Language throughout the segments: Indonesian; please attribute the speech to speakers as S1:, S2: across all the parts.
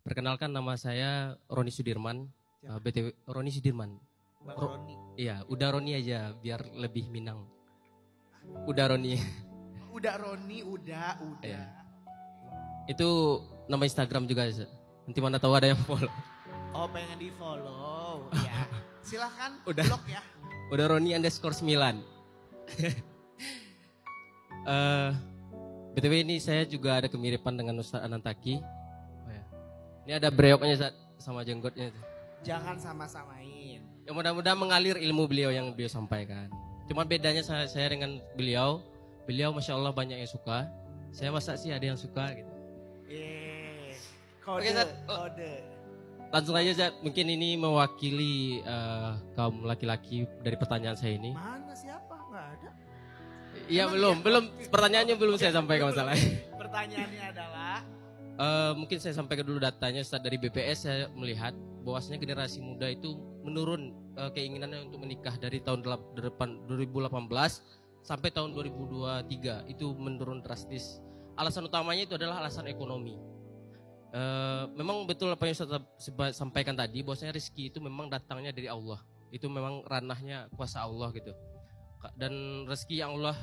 S1: Perkenalkan nama saya Roni Sudirman. BTW Roni Sudirman.
S2: Bang Roni.
S1: Iya, udah Roni aja biar lebih Minang. Udah Roni.
S2: Udah Roni, udah.
S1: Iya. Itu nama Instagram juga. Nanti mana tahu ada yang follow.
S2: Oh, pengen di follow. Ya. Silahkan
S1: Udah.
S2: blog ya.
S1: Udah Roni_9. BTW ini saya juga ada kemiripan dengan Ustaz Anantaki. Oh ya. Ini ada breoknya Ustaz, sama jenggotnya.
S2: Jangan sama-samain.
S1: Ya mudah-mudahan mengalir ilmu beliau yang beliau sampaikan. Cuma bedanya saya dengan beliau Masya Allah banyak yang suka. Saya masa sih ada yang suka gitu.
S2: Kode,
S1: Oke, Zat.
S2: kode.
S1: Langsung aja Zat, mungkin ini mewakili kaum laki-laki dari pertanyaan saya ini.
S2: Mana siapa? Nggak ada.
S1: Iya belum, pertanyaannya belum saya sampaikan masalahnya.
S2: Pertanyaannya adalah
S1: Mungkin saya sampaikan dulu datanya. Saat dari BPS saya melihat bahwasanya generasi muda itu menurun keinginannya untuk menikah dari tahun 2018 sampai tahun 2023 itu menurun drastis. Alasan utamanya itu adalah alasan ekonomi. Memang betul apa yang saya sampaikan tadi bahwasanya rezeki itu memang datangnya dari Allah. Itu memang ranahnya kuasa Allah gitu. Dan rezeki yang Allah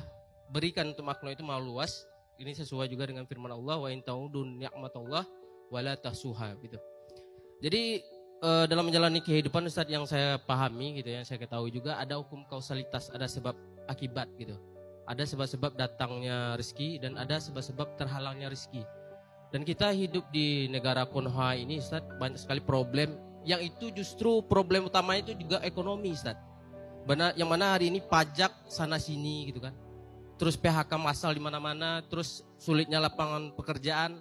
S1: berikan untuk makhluk itu maha luas. Ini sesuai juga dengan firman Allah, wa in ta'udun ni'matallah wala tahsuha gitu. Jadi dalam menjalani kehidupan Ustaz yang saya pahami gitu, yang saya ketahui juga ada hukum kausalitas, ada sebab akibat gitu. Ada sebab-sebab datangnya rezeki dan ada sebab-sebab terhalangnya rezeki. Dan kita hidup di negara Konoha ini Ustaz, banyak sekali problem yang itu justru problem utamanya itu juga ekonomi Ustaz. Yang mana hari ini pajak sana sini gitu kan. Terus PHK massal di mana-mana, terus sulitnya lapangan pekerjaan.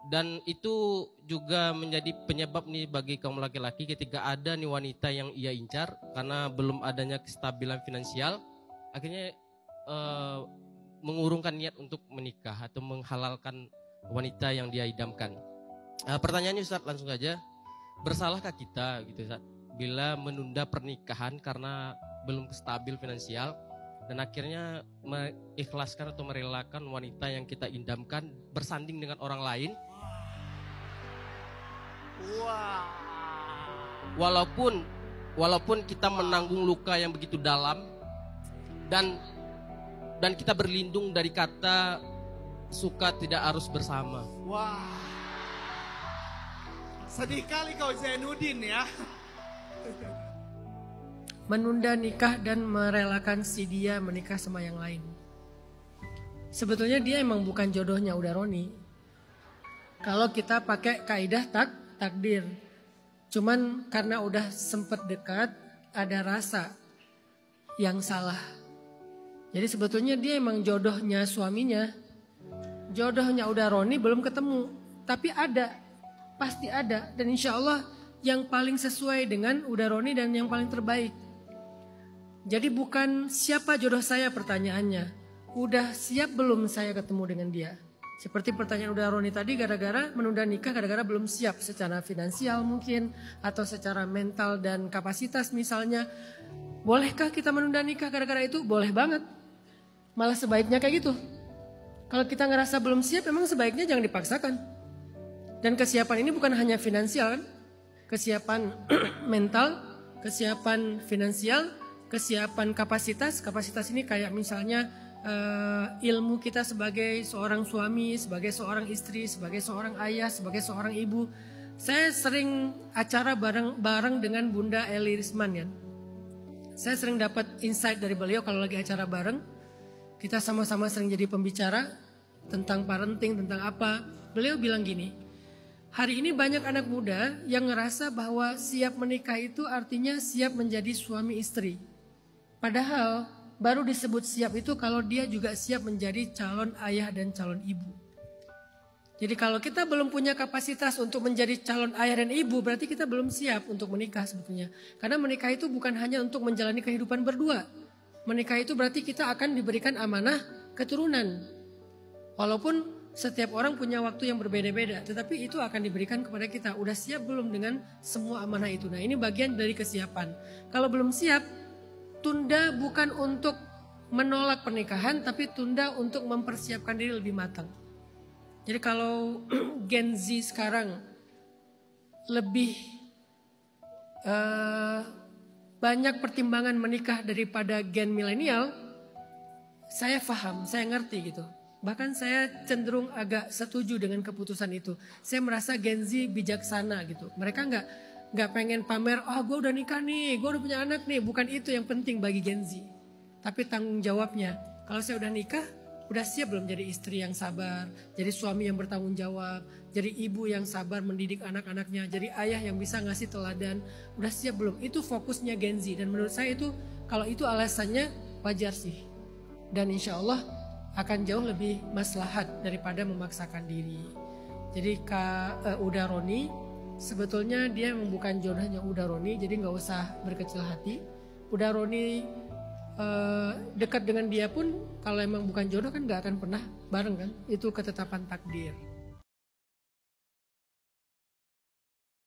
S1: Dan itu juga menjadi penyebab nih bagi kaum laki-laki ketika ada nih wanita yang ia incar karena belum adanya kestabilan finansial, akhirnya mengurungkan niat untuk menikah atau menghalalkan wanita yang dia idamkan. Pertanyaannya Ustaz langsung aja, bersalahkah kita gitu Ustaz bila menunda pernikahan karena belum stabil finansial dan akhirnya mengikhlaskan atau merelakan wanita yang kita idamkan bersanding dengan orang lain?
S2: wah.
S1: Walaupun kita menanggung luka yang begitu dalam dan kita berlindung dari kata suka tidak harus bersama.
S2: Wah. Sedih kali kau Zainuddin ya.
S3: Menunda nikah dan merelakan si dia menikah sama yang lain. Sebetulnya dia emang bukan jodohnya udah Roni. Kalau kita pakai kaidah takdir. Cuman karena udah sempet dekat, ada rasa yang salah. Jadi sebetulnya dia emang jodohnya suaminya. Jodohnya udah Roni belum ketemu. Tapi ada, pasti ada. Dan insya Allah yang paling sesuai dengan udah Roni dan yang paling terbaik. Jadi bukan siapa jodoh saya pertanyaannya. Udah siap belum saya ketemu dengan dia? Seperti pertanyaan udah Roni tadi, gara-gara menunda nikah gara-gara belum siap secara finansial mungkin. Atau secara mental dan kapasitas misalnya. Bolehkah kita menunda nikah gara-gara itu? Boleh banget. Malah sebaiknya kayak gitu. Kalau kita ngerasa belum siap memang sebaiknya jangan dipaksakan. Dan kesiapan ini bukan hanya finansial kan. Kesiapan mental, kesiapan finansial, kesiapan kapasitas ini kayak misalnya ilmu kita sebagai seorang suami, sebagai seorang istri, sebagai seorang ayah, sebagai seorang ibu. Saya sering acara bareng dengan Bunda Eli Risman ya. Saya sering dapat insight dari beliau kalau lagi acara bareng. Kita sama-sama sering jadi pembicara tentang parenting, tentang apa. Beliau bilang gini, hari ini banyak anak muda yang ngerasa bahwa siap menikah itu artinya siap menjadi suami istri. Padahal baru disebut siap itu kalau dia juga siap menjadi calon ayah dan calon ibu. Jadi kalau kita belum punya kapasitas untuk menjadi calon ayah dan ibu, berarti kita belum siap untuk menikah sebetulnya. Karena menikah itu bukan hanya untuk menjalani kehidupan berdua. Menikah itu berarti kita akan diberikan amanah keturunan. Walaupun setiap orang punya waktu yang berbeda-beda, tetapi itu akan diberikan kepada kita. Udah siap belum dengan semua amanah itu? Nah, ini bagian dari kesiapan. Kalau belum siap, tunda bukan untuk menolak pernikahan, tapi tunda untuk mempersiapkan diri lebih matang. Jadi kalau Gen Z sekarang lebih banyak pertimbangan menikah daripada gen milenial, saya paham, saya ngerti gitu. Bahkan saya cenderung agak setuju dengan keputusan itu. Saya merasa Gen Z bijaksana gitu. Mereka nggak pengen pamer, gue udah nikah nih, gue udah punya anak nih. Bukan itu yang penting bagi Gen Z. Tapi tanggung jawabnya. Kalau saya udah nikah, udah siap belum jadi istri yang sabar, jadi suami yang bertanggung jawab, jadi ibu yang sabar mendidik anak-anaknya, jadi ayah yang bisa ngasih teladan. Udah siap belum? Itu fokusnya Gen Z. Dan menurut saya itu, kalau itu alasannya wajar sih. Dan insya Allah akan jauh lebih maslahat daripada memaksakan diri. Jadi Uda Roni sebetulnya dia memang bukan jodohnya Uda Roni, jadi nggak usah berkecil hati. Uda Roni dekat dengan dia pun kalau emang bukan jodoh kan nggak akan pernah bareng kan, itu ketetapan takdir.